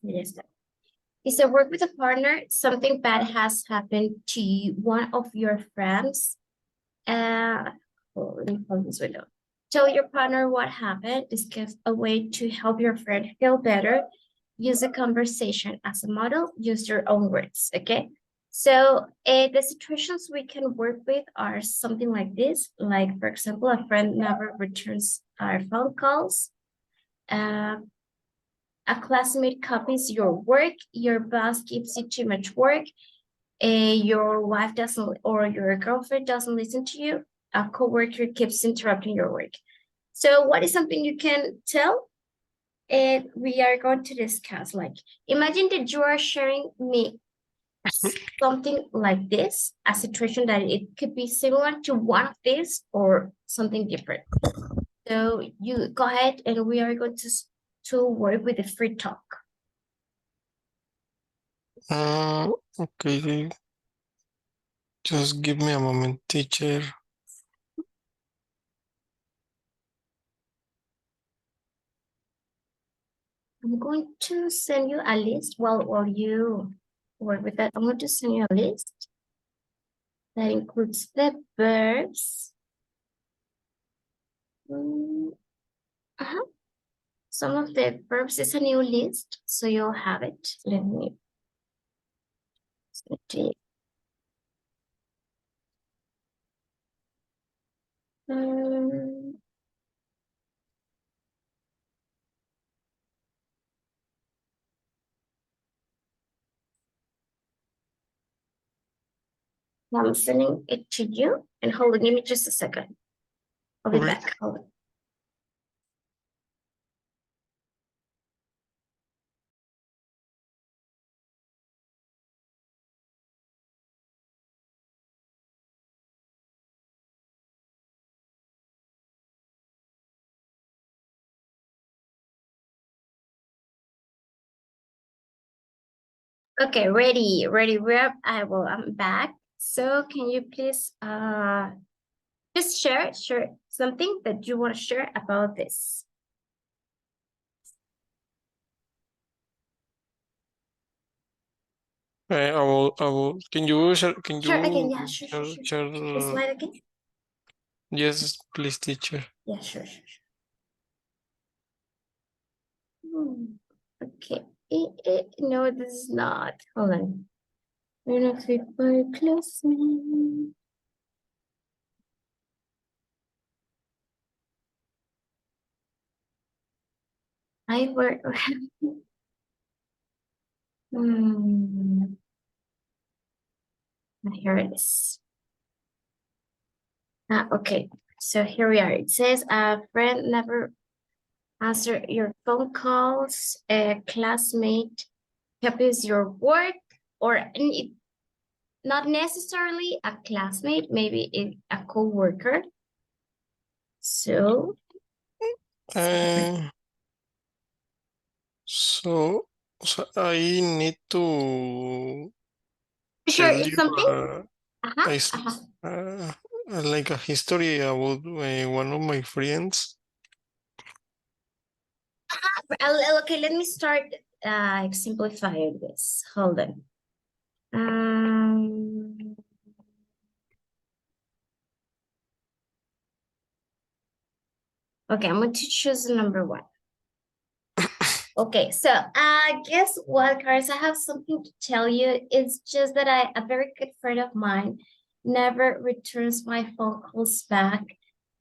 Yes. Is a work with a partner, something bad has happened to you, one of your friends. Let me hold this window. Tell your partner what happened. Discuss a way to help your friend feel better. Use a conversation as a model. Use your own words, okay? So the situations we can work with are something like this. Like, for example, a friend never returns our phone calls. Uh, a classmate copies your work. Your boss gives you too much work. Your wife doesn't, or your girlfriend doesn't listen to you. A coworker keeps interrupting your work. So what is something you can tell? And we are going to discuss, like, imagine that you are sharing me something like this, a situation that it could be similar to one of these or something different. So you go ahead and we are going to work with the free talk. Okay. Just give me a moment, teacher. I'm going to send you a list while you work with that. I'm going to send you a list that includes the verbs. Some of the verbs is a new list, so you'll have it. Let me see. I'm sending it to you. And hold on, give me just a second. I'll be Okay. back. Hold on. Okay, ready. I'm back. So can you please just share something that you want to share about this? Can you share, Sure, again, yeah, sure. share, The slide again? yes, please, teacher. Yeah, sure. Okay. No, this is not. Hold on. We're not fit for close me. I work. Here it is. Okay. So here we are. It says a friend never answer your phone calls. A classmate copies your work, or not necessarily a classmate, maybe a co-worker. So. So I need to Sure, tell it's you something. like a history about one of my friends. Okay, let me start simplifying this. Hold on. Okay, I'm going to choose number one. Okay, so guess what, Carlos? I have something to tell you. It's just that a very good friend of mine never returns my phone calls back.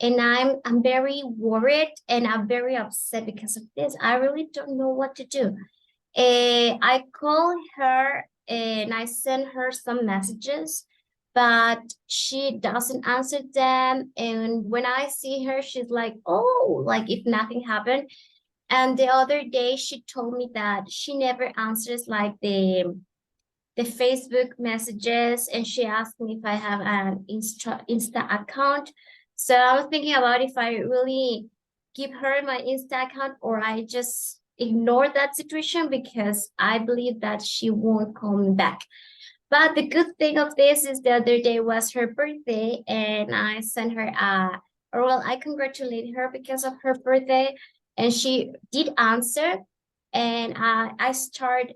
And I'm very worried and I'm very upset because of this. I really don't know what to do. I call her and I send her some messages, but she doesn't answer them. And when I see her, she's like, oh, like if nothing happened. And the other day she told me that she never answers like the Facebook messages, and she asked me if I have an Insta account. So I was thinking about if I really give her my Insta account or I just ignore that situation, because I believe that she won't call me back. But the good thing of this is the other day was her birthday, and I sent her I congratulated her because of her birthday, and she did answer. and I start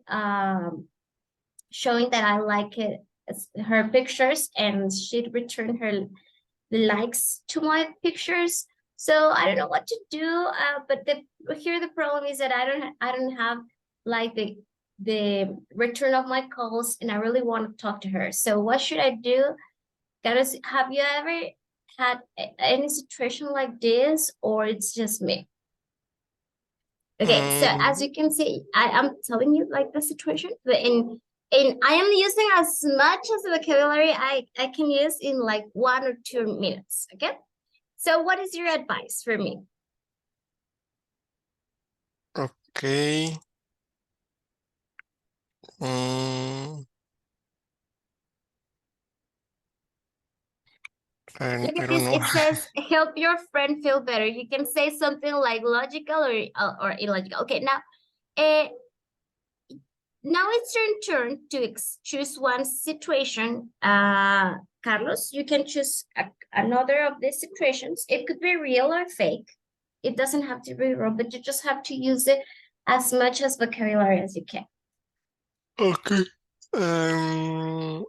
showing that I like it, her pictures, and she'd return her the likes to my pictures. So I don't know what to do. But here the problem is that I don't have like the return of my calls, and I really want to talk to her. So what should I do? Guys, have you ever had any situation like this, or it's just me? Okay, so as you can see, I am telling you like the situation, but in I am using as much as vocabulary I can use in like 1 or 2 minutes. Okay, so what is your advice for me? Okay. Mm, Look I at don't this. know. It says help your friend feel better. You can say something like logical or illogical. Okay, uh, now it's your turn to choose one situation. Carlos, you can choose another of these situations. It could be real or fake. It doesn't have to be real, but you just have to use it as much as vocabulary as you can. Okay. Um,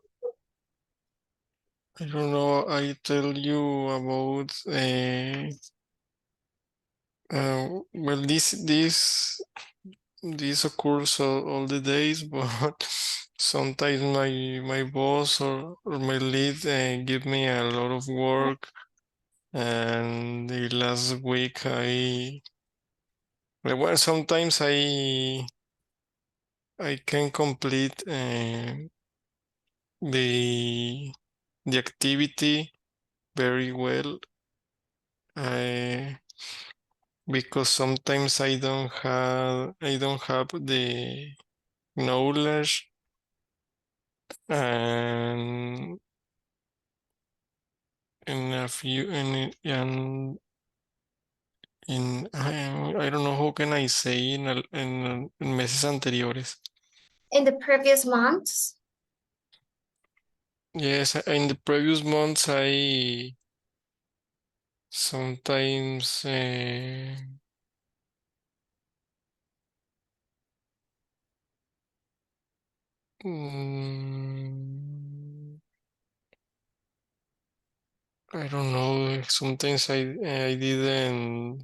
I don't know. I tell you about well, this occurs all the days, but sometimes my boss or my lead give me a lot of work, and the last week well, sometimes I can complete the the activity very well. I Because sometimes I don't have the knowledge, and in a few I don't know how can I say en meses anteriores. In the previous months, Yes, in the previous months I sometimes mm, I don't know. Sometimes I didn't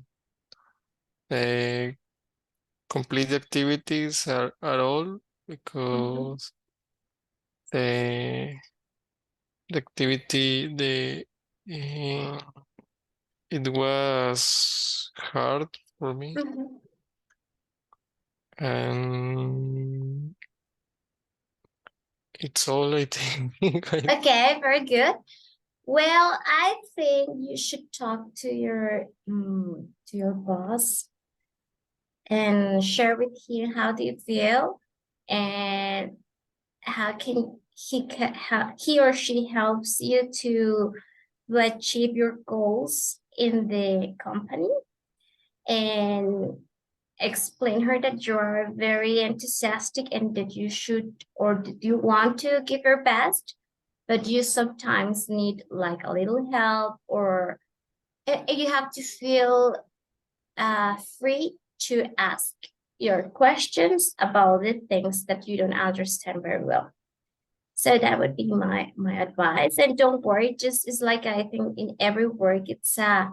uh, complete the activities at all because the the activity uh, it was hard for me, mhm. and it's all I think. Okay, very good. Well, I think you should talk to your boss and share with him how do you feel, and how can how he or she helps you to achieve your goals in the company, and explain her that you are very enthusiastic and that you should or that you want to give your best, but you sometimes need like a little help, or you have to feel free to ask your questions about the things that you don't understand very well. So that would be my advice. And don't worry, just it's like I think in every work, it's a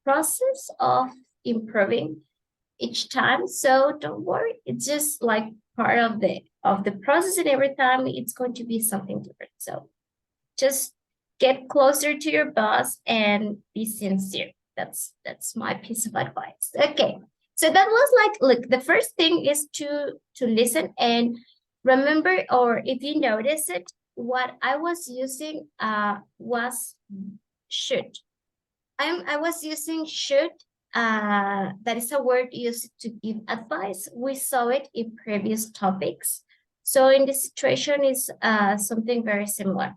process of improving each time. So don't worry, it's just like part of the process, and every time it's going to be something different. So just get closer to your boss and be sincere. That's my piece of advice. Okay. So that was like, look, the first thing is to listen and remember, or if you notice it, what I was using was should. I was using should. That is a word used to give advice. We saw it in previous topics. So in this situation is something very similar.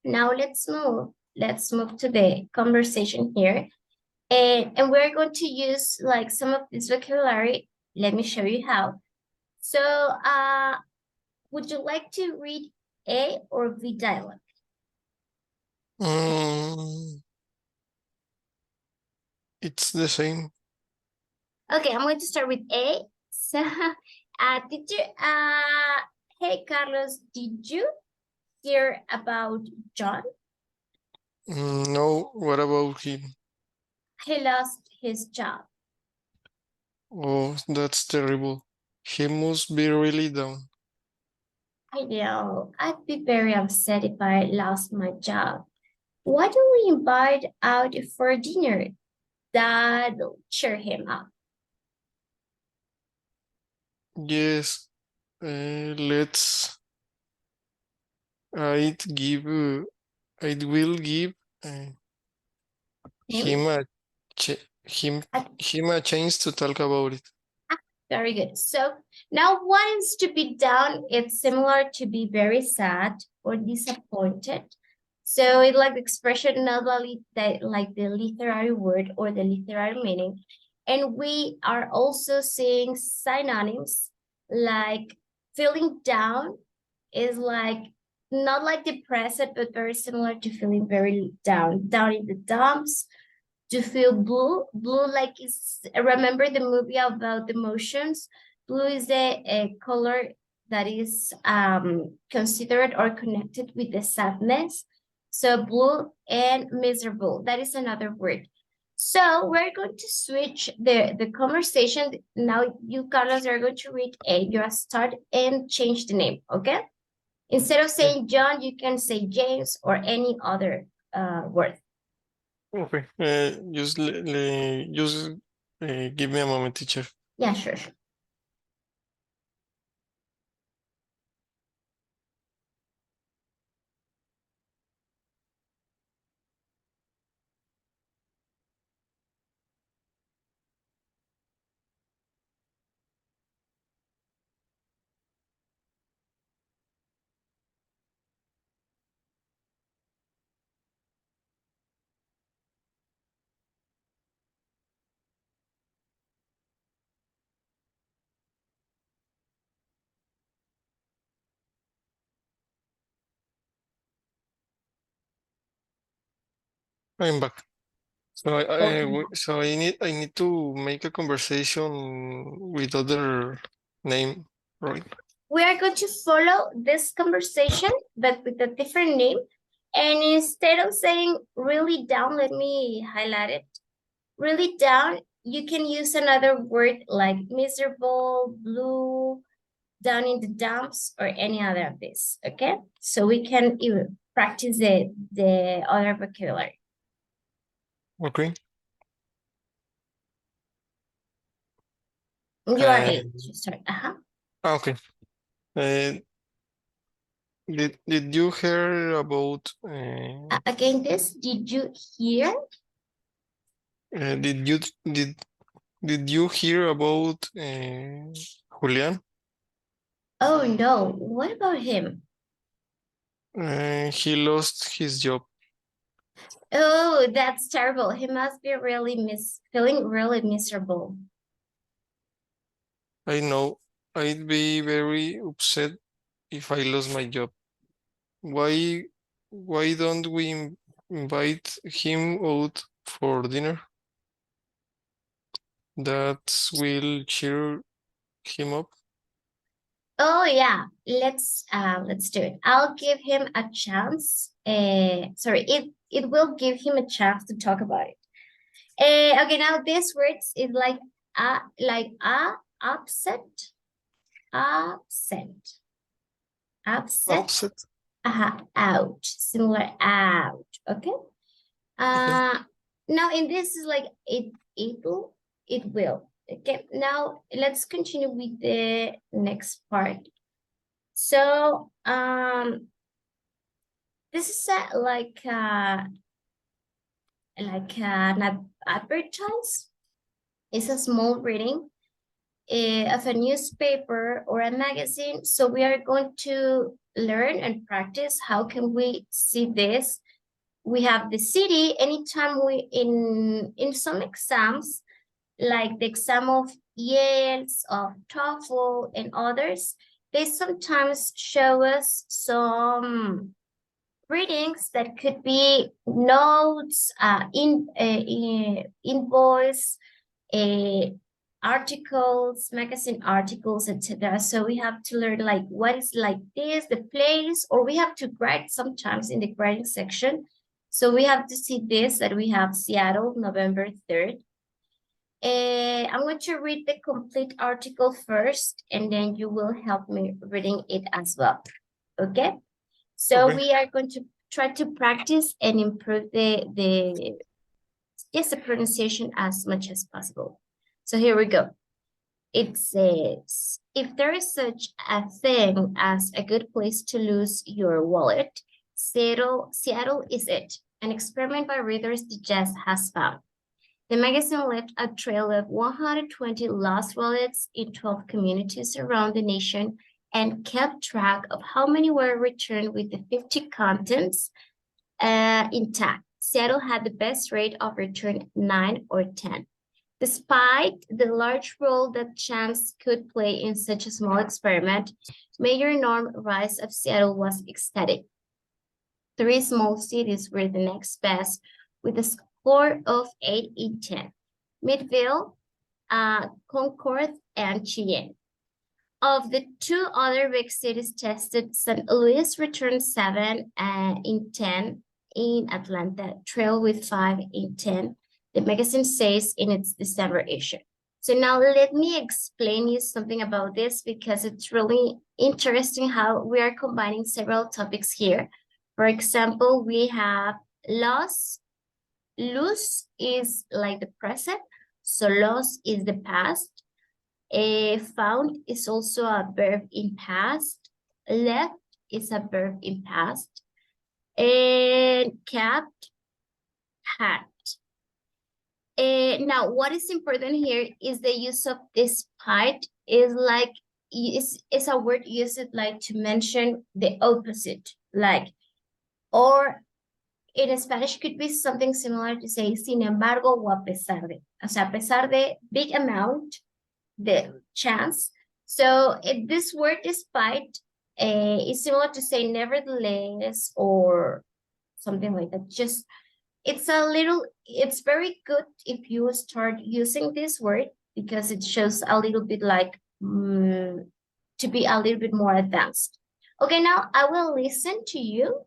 Now let's move to the conversation here. And we're going to use like some of this vocabulary. Let me show you how. So would you like to read A or B dialogue? Mm, it's the same. Okay, I'm going to start with A. So, did you, hey, Carlos, did you hear about John? No, what about him? He lost his job. Oh, that's terrible. He must be really down. I know, I'd be very upset if I lost my job. Why don't we invite out for dinner? That'll cheer him up. Yes, let's. I'd give. I will give uh, Him? him a ch him a chance to talk about it. Very good. So now what is to be done? It's similar to be very sad or disappointed. So it's like the expression not only that like the literary word or the literary meaning. And we are also seeing synonyms like feeling down is like not like depressed, but very similar to feeling very down in the dumps, to feel blue like is, remember the movie about the emotions. Blue is a color that is considered or connected with the sadness. So blue and miserable, that is another word. So we're going to switch the conversation now. You, Carlos, are going to read A, you start and change the name. Okay, instead of Yeah. saying John, you can say James or any other word. Okay. Just give me a moment, teacher. Yeah, sure. I'm back. So Okay. so I need to make a conversation with other name, right? We are going to follow this conversation, but with a different name. And instead of saying really down, let me highlight it. Really down, you can use another word like miserable, blue, down in the dumps, or any other of these. Okay? So we can even practice the other vocabulary. Okay. You are Uh, able to start. okay. Uh, did you hear about Again, this, did you hear? uh, did you did did you hear about Julian? Oh no, what about him? He lost his job. Oh, that's terrible. He must be really feeling really miserable. I know. I'd be very upset if I lost my job. Why why don't we invite him out for dinner? That will cheer him up. Oh yeah, let's do it. I'll give him a chance. Sorry, it will give him a chance to talk about it. Okay, now this words is like upset, upset, upset, Upset. out, similar out. Okay. Okay. Uh, Now in this is like it will. Okay, now let's continue with the next part. So, this is like an advertise. It's a small reading of a newspaper or a magazine. So we are going to learn and practice. How can we see this? We have the city. Anytime we in some exams, like the exam of IELTS, of TOEFL, and others, they sometimes show us some readings that could be notes, invoice, uh, articles, magazine articles, etc. So we have to learn like what is like this, the place, or we have to write sometimes in the writing section. So we have to see this, that we have Seattle, November 3rd. I'm going to read the complete article first, and then you will help me reading it as well. Okay? So Okay. we are going to try to practice and improve the pronunciation as much as possible. So here we go. It says, if there is such a thing as a good place to lose your wallet, Seattle is it. An experiment by Reader's Digest has found. The magazine left a trail of 120 lost wallets in 12 communities around the nation and kept track of how many were returned with the 50 contents intact. Seattle had the best rate of return 9 or 10. Despite the large role that chance could play in such a small experiment, Mayor Norm Rice of Seattle was ecstatic. 3 small cities were the next best with a score of 8 in 10. Midville, Concord, and Cheyenne. Of the 2 other big cities tested, St. Louis returned 7 in 10 in Atlanta, trailed with 5 in 10, the magazine says in its December issue. So now let me explain you something about this because it's really interesting how we are combining several topics here. For example, we have loss. Lose is like the present, so loss is the past. Found is also a verb in past. Left is a verb in past. And kept, had. Now, what is important here is the use of this part is like, is a word used like to mention the opposite, like, or in Spanish could be something similar to say, sin embargo, o a pesar de. O sea, a pesar de, big amount, the chance. So if this word despite is similar to say nevertheless or something like that. Just it's very good if you start using this word because it shows a little bit like to be a little bit more advanced. Okay, now I will listen to you.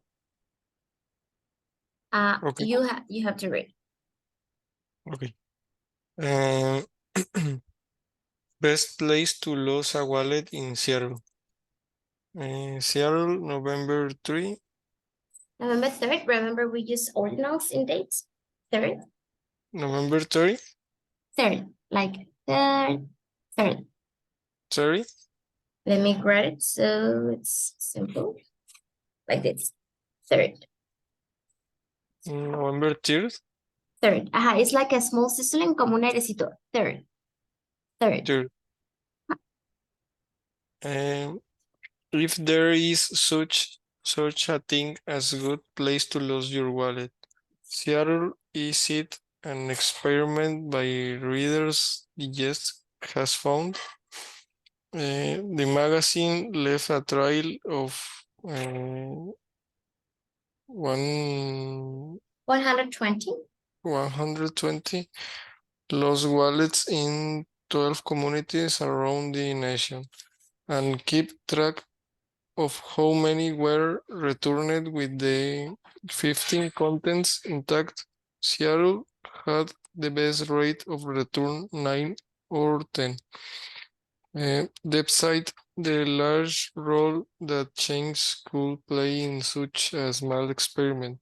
Okay. You have to read. Okay. Best place to lose a wallet in Seattle. Seattle, November 3. November 3rd, remember we use ordinals in dates. 3rd. November 30. 3rd, like 3rd. 3rd. 30. Let me write it so it's simple. Like this. 3rd. November 3rd. 3rd. It's like a small sizzling como un airecito. 3rd. 3rd. 3rd. If there is such a thing as a good place to lose your wallet, Seattle is it an experiment by Reader's Digest has found. The magazine left a trail of 120. 120 lost wallets in 12 communities around the nation and keep track of how many were returned with the 15 contents intact. Seattle had the best rate of return 9 or 10. Despite the large role that chance could play in such a small experiment.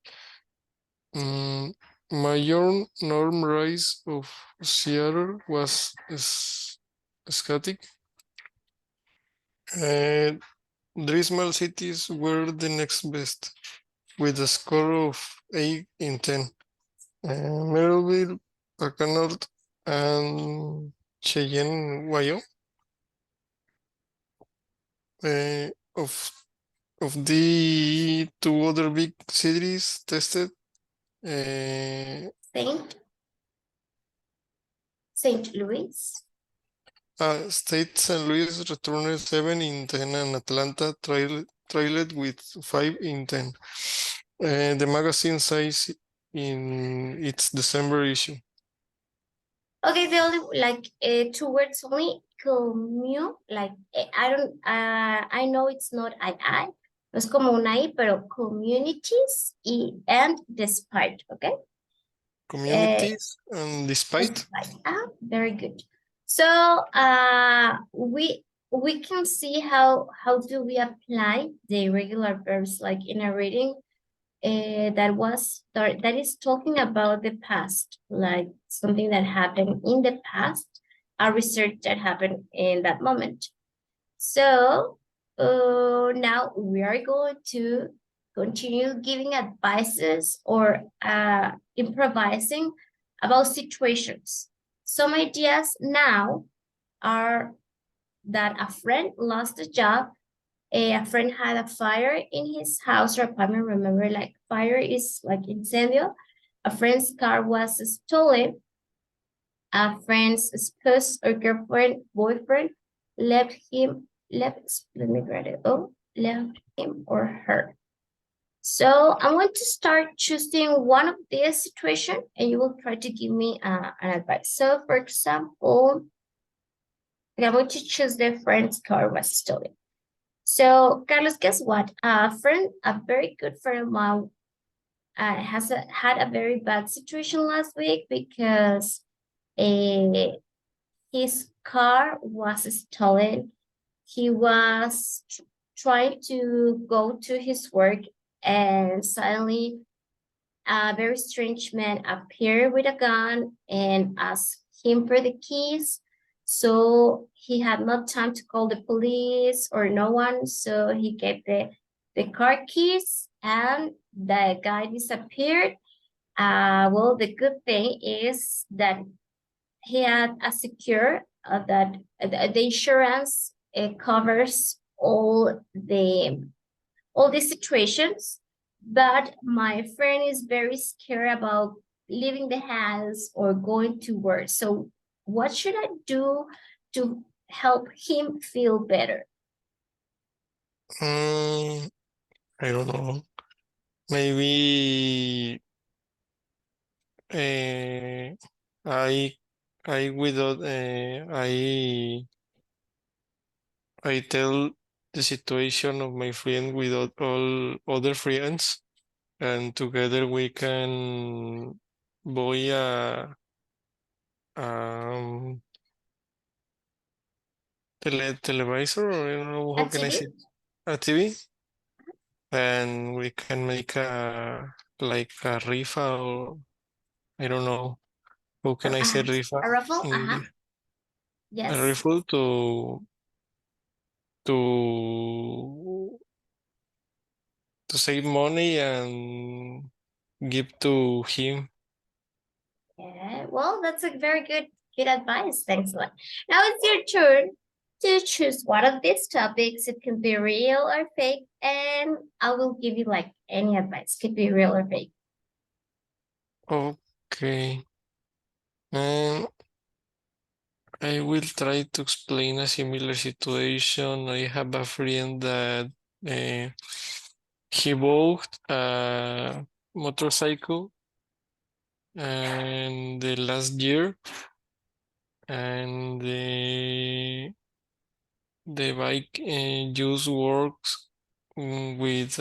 Mayor Norm Rice of Seattle was ecstatic. Drismal cities were the next best, with a score of 8 in 10. Merrillville, Packard, and Cheyenne, Wyoming. Of the 2 other big cities tested, St. Louis. State St. Louis returned 7 in 10 and Atlanta trailed with 5 in 10. The magazine says in its December issue. Okay, the only like 2 words only. Commune, like I don't I know it's not I. No es como una I, pero communities and despite, okay? Communities and despite. Despite. Ah, very good. So we can see how do we apply the irregular verbs like in a reading that is talking about the past, like something that happened in the past, a research that happened in that moment. So now we are going to continue giving advices or improvising about situations. Some ideas now are that a friend lost a job, a friend had a fire in his house or apartment. Remember, like fire is like incendio. A friend's car was stolen. A friend's spouse or girlfriend, boyfriend let me write it. Oh, left him or her. So I'm going to start choosing one of these situations and you will try to give me an advice. So for example, I'm going to choose the friend's car was stolen. So Carlos, guess what? A very good friend of mine had a very bad situation last week because his car was stolen. He was trying to go to his work and suddenly a very strange man appeared with a gun and asked him for the keys. So he had no time to call the police or no one. So he gave the car keys and the guy disappeared. Well, the good thing is that he had a secure that the insurance covers all these situations, but my friend is very scared about leaving the house or going to work. So what should I do to help him feel better? Mm, I don't know. Maybe I without I tell the situation of my friend without all other friends, and together we can buy um televisor, or I don't know A how can I TV? say, a TV, and we can make like a rifa, or I don't know how can I say rifa A ruffle? in Uh-huh. English. A Yes. riffle to save money and give to him. Yeah, well, that's a very good advice. Thanks a lot. Now it's your turn to choose one of these topics. It can be real or fake, and I will give you like any advice. Could be real or fake. Okay. And I will try to explain a similar situation. I have a friend that uh, he bought a motorcycle and the last year, and the bike just works with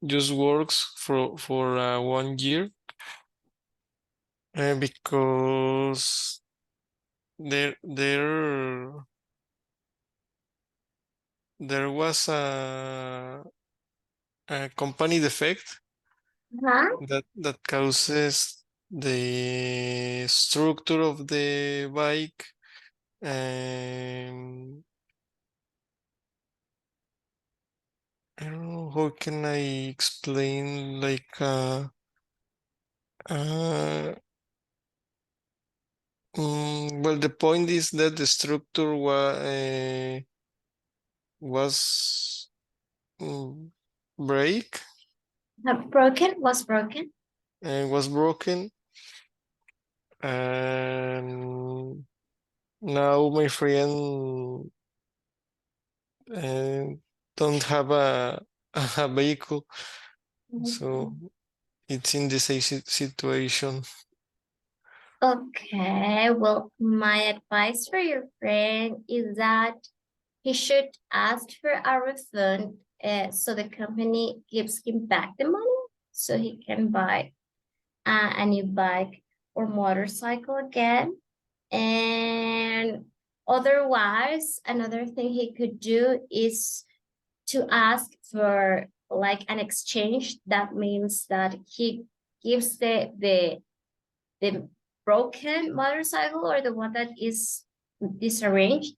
just works for 1 year, because there there was a company defect Huh? that causes the structure of the bike, and I don't know how can I explain, like uh well, the point is that the structure was break Broken was broken. and was broken, and now my friend uh, don't have a vehicle, so Mhm. it's in the same situation. Okay, well, my advice for your friend is that he should ask for a refund so the company gives him back the money so he can buy a new bike or motorcycle again. And otherwise, another thing he could do is to ask for like an exchange. That means that he gives the broken motorcycle or the one that is disarranged,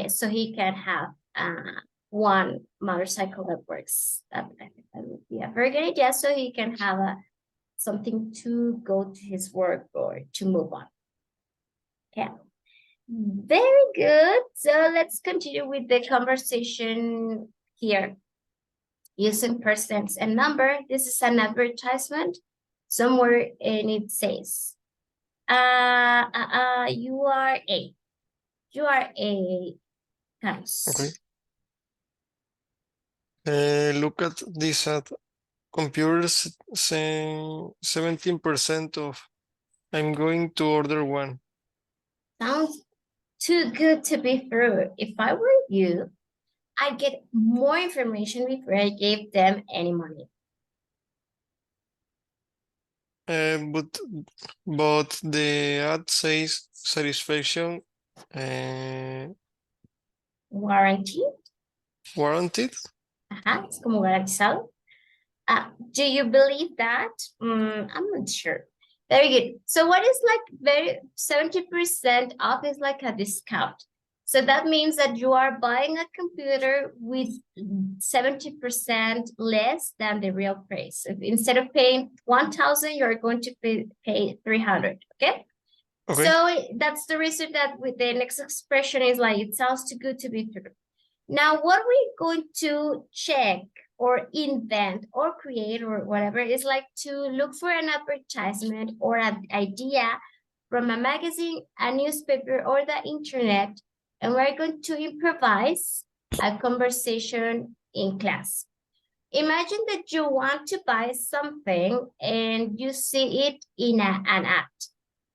so he can have one motorcycle that works. I think that would be a very good idea. So he can have something to go to his work or to move on. Yeah. Very good. So let's continue with the conversation here using percents and number. This is an advertisement somewhere and it says, you are a, you are a Okay. Carlos. Look at this ad. Computers say 17% off. I'm going to order one. Sounds too good to be true. If I were you, I'd get more information before I gave them any money. But the ad says satisfaction uh, Warranty. warranted. Ajá, es como garantizado. Do you believe that? I'm not sure. Very good. So what is like very 70% off is like a discount. So that means that you are buying a computer with 70% less than the real price. If instead of paying 1,000, you're going to pay 300. Okay. Okay. So that's the reason that with the next expression is like, it sounds too good to be true. Now, what we're going to check or invent or create or whatever is like to look for an advertisement or an idea from a magazine, a newspaper, or the internet, and we're going to improvise a conversation in class. Imagine that you want to buy something and you see it in an ad.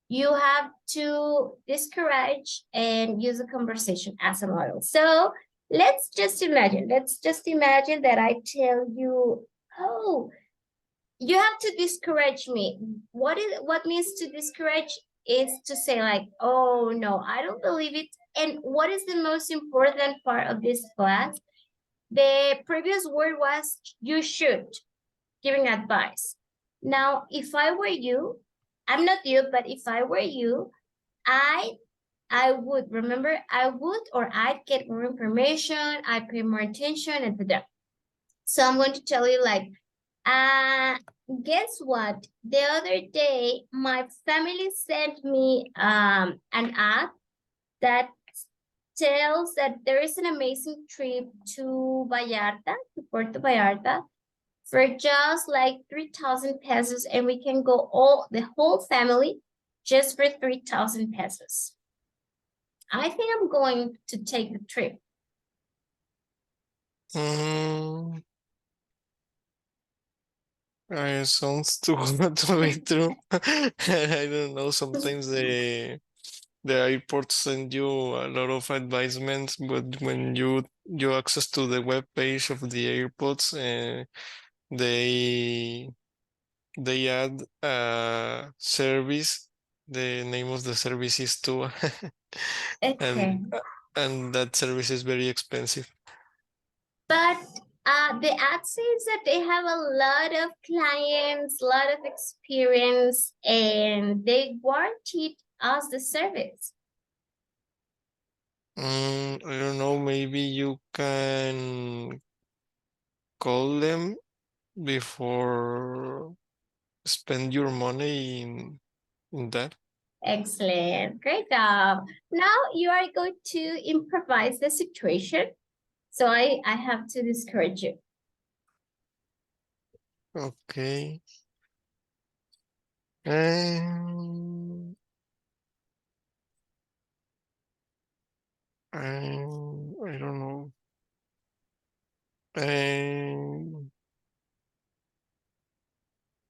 You have to discourage and use a conversation as a model. So let's just imagine that I tell you, oh, you have to discourage me. What means to discourage is to say like, oh no, I don't believe it. And what is the most important part of this class? The previous word was you should, giving advice. Now, if I were you, I'm not you, but if I were you, I I would remember I would or I'd get more information, I'd pay more attention, etc. So I'm going to tell you like, uh, guess what? The other day, my family sent me an app that tells that there is an amazing trip to Vallarta, to Puerto Vallarta, for just like 3,000 pesos, and we can go the whole family just for 3,000 pesos. I think I'm going to take the trip. Mm, sounds too good to be true. I don't know. Sometimes the airports send you a lot of advisements, but when you access to the web page of the airports, they they add a service. The name of the service is too, Okay. and that service is very expensive. But the ad says that they have a lot of clients, a lot of experience, and they guaranteed us the service. I don't know. Maybe you can call them before spend your money in that. Excellent. Great job. Now you are going to improvise the situation. So I have to discourage you. Okay. Um, I don't know.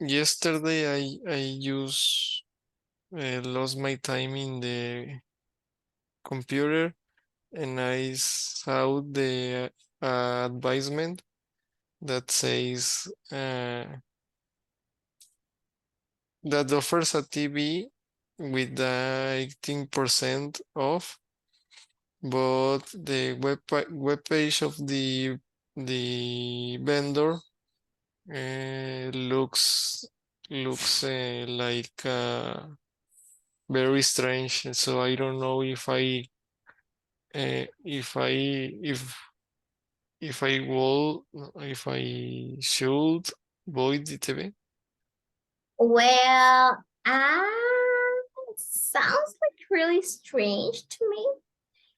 Yesterday I used lost my time in the computer and I saw the advisement that says that offers a TV with 18% off, but the web page of the vendor looks like very strange. So I don't know if if I if I will if I should void the TV. Well, sounds like really strange to me.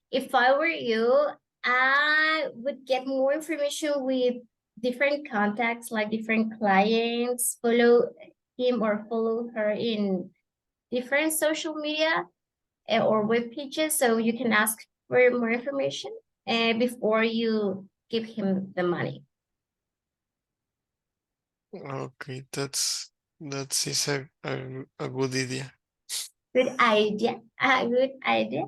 If I were you, I would get more information with different contacts, like different clients, follow him or follow her in different social media or web pages so you can ask for more information before you give him the money. Okay, that is a good idea. Good idea. Good idea.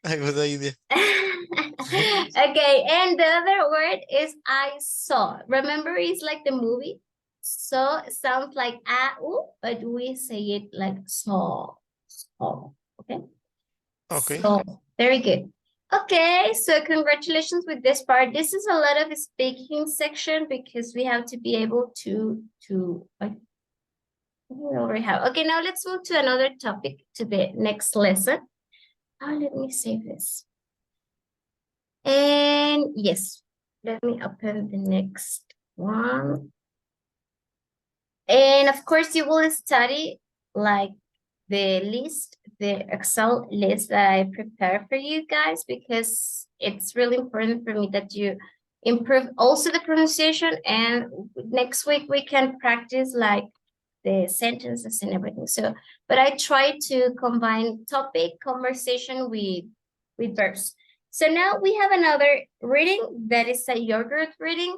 A good idea. Okay, and the other word is I saw. Remember, it's like the movie. So sounds like ooh, but we say it like saw. Saw. Okay. Okay. So very good. Okay, so congratulations with this part. This is a lot of speaking section because we have to be able to like we already have. Okay, now let's move to another topic to the next lesson. Let me save this. And yes, let me open the next one. And of course, you will study like the list, the Excel list that I prepared for you guys, because it's really important for me that you improve also the pronunciation. And next week we can practice like the sentences and everything. So, but I try to combine topic conversation with verbs. So now we have another reading that is a yogurt reading.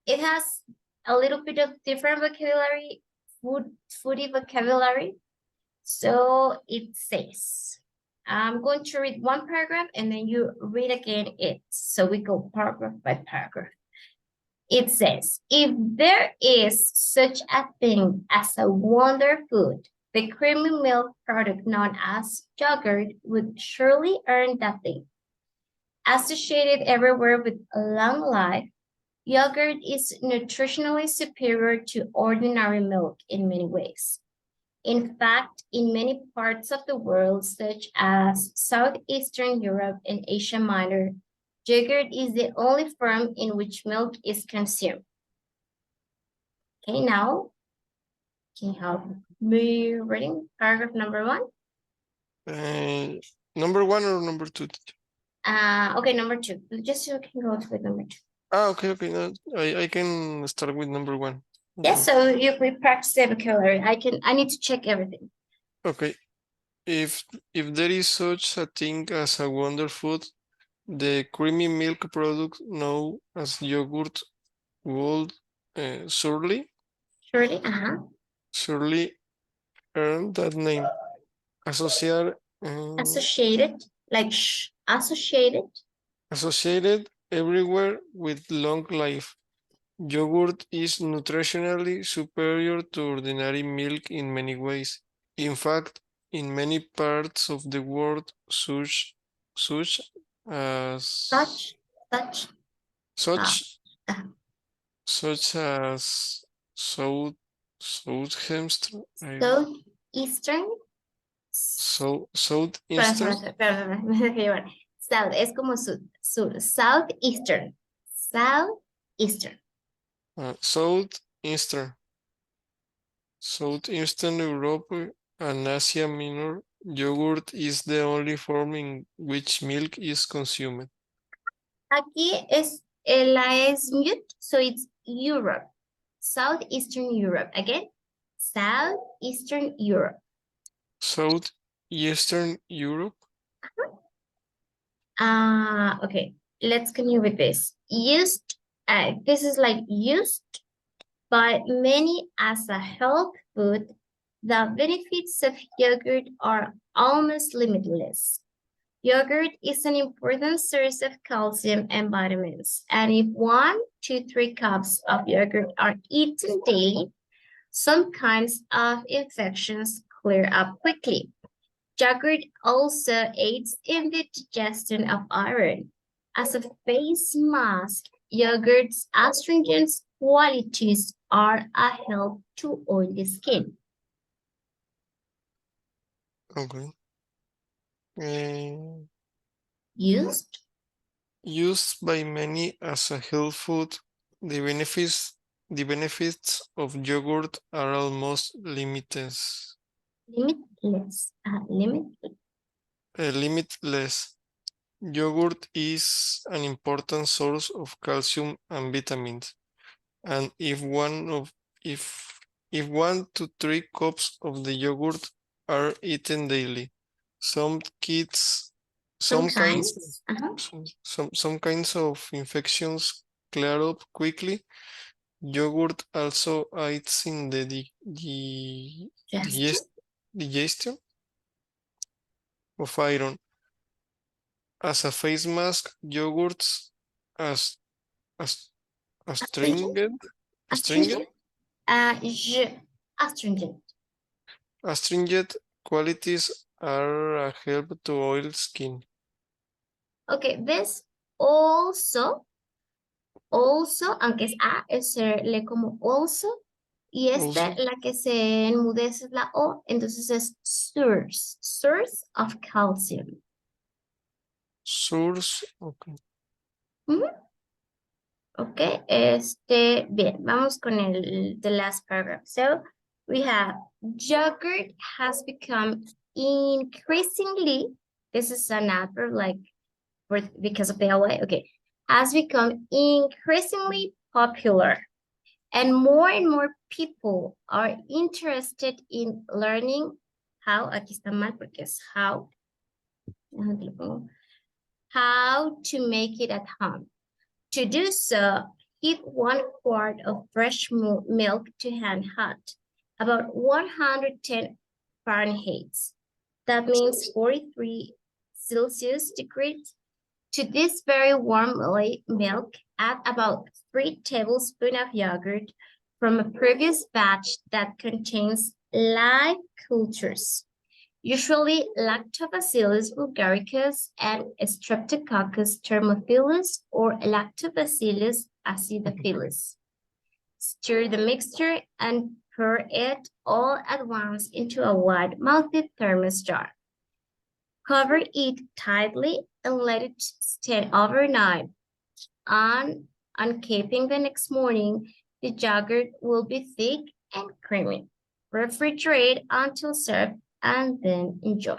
It has a little bit of different vocabulary, foodie vocabulary. So it says, I'm going to read one paragraph and then you read again it. So we go paragraph by paragraph. It says, if there is such a thing as a wonder food, the creamy milk product known as yogurt would surely earn that thing. Associated everywhere with a long life, yogurt is nutritionally superior to ordinary milk in many ways. In fact, in many parts of the world, such as Southeastern Europe and Asia Minor, yogurt is the only form in which milk is consumed. Okay, now, can you help me reading paragraph number 1? Number 1 or number 2? Okay, number 2. Just so you can go with number 2. Okay. No, I can start with number 1. Yes, so you we practice the vocabulary. I need to check everything. Okay. If there is such a thing as a wonder food, the creamy milk product known as yogurt would surely Surely, earn that name. Associated, associated, like associated everywhere with long life. Yogurt is nutritionally superior to ordinary milk in many ways. In fact, in many parts of the world, such as such such as Southeastern, Eastern. Southeastern, South es como sur, Southeastern. Southeastern. Southeastern Europe and Asia Minor, yogurt is the only form in which milk is consumed. Aquí es la es mute, so it's Europe. Southeastern Europe. Again, Southeastern Europe. Southeastern Europe. Okay, let's continue with this. Used, this is like used by many as a health food The benefits of yogurt are almost limitless. Yogurt is an important source of calcium and vitamins, and if 1 to 3 cups of yogurt are eaten daily, some kinds of infections clear up quickly. Yogurt also aids in the digestion of iron. As a face mask, yogurt's astringent qualities are a help to oily skin. Okay. Uh, Used Used by many as a health food, the benefits of yogurt are almost limitless. Limitless. Yogurt is an important source of calcium and vitamins, and if 1 to 3 cups of the yogurt are eaten daily, some kids, some kinds, sometimes. some kinds of infections clear up quickly. Yogurt also aids in the Just digestion of iron. As a face mask, yogurts as as astringent, astringent astringent astringent, astringent. astringent qualities are a help to oil skin. Okay, this aunque es A, se lee como also, y Also, la que se enmudece es la O, entonces es source of calcium. source. Okay. Ujú. Ok, bien, vamos con the last paragraph. So, we have yogurt has become increasingly, this is an adverb like because of the LY, okay, has become increasingly popular. And more people are interested in learning how, aquí está mal porque es how to make it at home. To do so, heat 1 quart of fresh milk to hand hot, about 110 Fahrenheit. That means 43 Celsius degrees. To this very warm milk, add about 3 tablespoons of yogurt from a previous batch that contains live cultures, usually Lactobacillus bulgaricus and Streptococcus thermophilus or Lactobacillus acidophilus. Stir the mixture and pour it all at once into a wide-mouthed thermos jar. Cover it tightly and let it stand overnight. On uncapping the next morning, the yogurt will be thick and creamy. Refrigerate until served and then enjoy.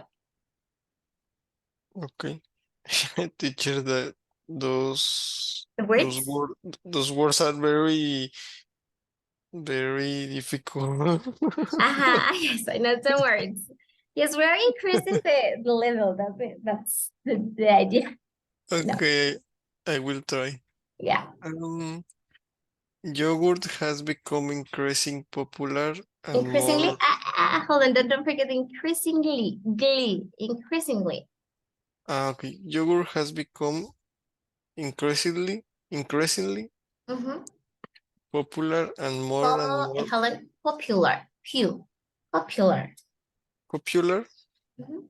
Okay. Teacher, that those The words? those words are very difficult. Yes, I know some words. Yes, we're increasing the level. That's it. That's the idea. No, Okay, I will try. yeah. Yogurt has become increasingly popular and Increasingly, more. hold on, don't forget increasingly. Okay, yogurt has become increasingly Mm-hmm. popular and more Hold on, popular. popular. Mhm.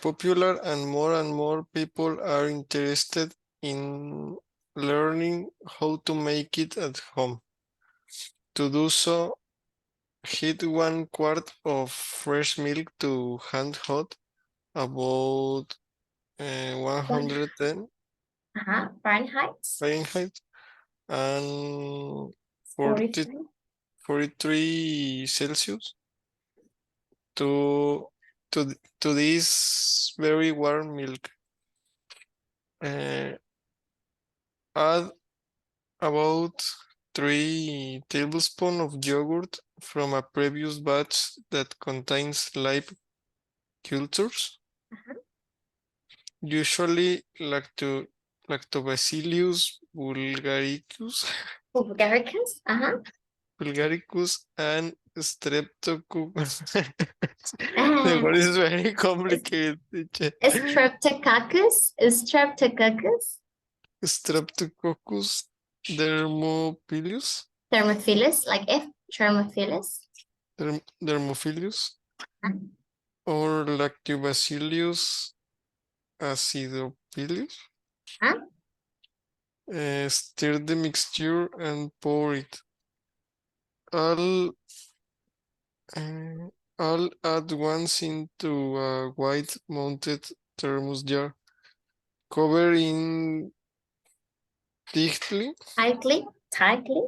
Popular and more people are interested in learning how to make it at home. To do so, heat 1 quart of fresh milk to hand hot, about 110 Fahrenheit, Fahrenheit and 40, 43. 43 Celsius to to this very warm milk. Uh, Add about 3 tablespoons of yogurt from a previous batch that contains live cultures, Uh-huh. usually Lactobacillus bulgaricus, Bulgaricans, bulgaricus and streptococcus. The Ah, word is very es- complicated, teacher. Streptococcus, Streptococcus dermophilus, Thermophilus, like if Thermophilus. dermophilus, or Lactobacillus acidophilus. Huh? Stir the mixture and pour it all, uh, all at once into a white mounted thermos jar. Cover in tightly, Tightly,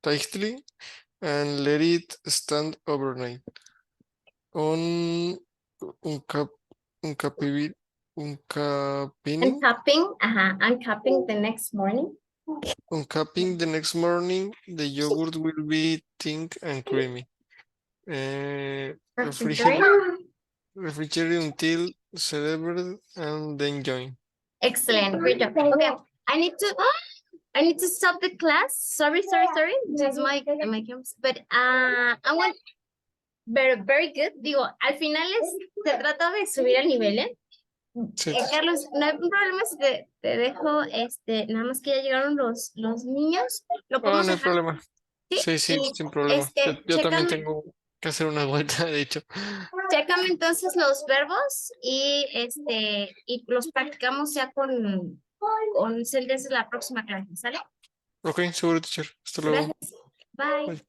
tightly and let it stand overnight. On uncap, uncapabil, uncapping, uncapping the next morning. uncapping the next morning, the yogurt will be thick and creamy. Refrigerate, Refrigerate. refrigerate until served and then join. Excellent, great job. Okay, I need to I need to stop the class. Sorry. This is my camps. But I want very good. Digo, al final se trata de subir el nivel, ¿eh? Sí, Carlos, no hay problema si te dejo, nada más que ya llegaron los niños. Lo ah, podemos no hay dejar, problema. ¿sí? Sí, sí, Y sin problema. Yo también chécame, tengo que hacer una vuelta, de hecho. chécame entonces los verbos y los practicamos ya con sentencias la próxima clase, ¿sale? Ok, seguro, teacher. Hasta luego. Gracias. Bye. Bye.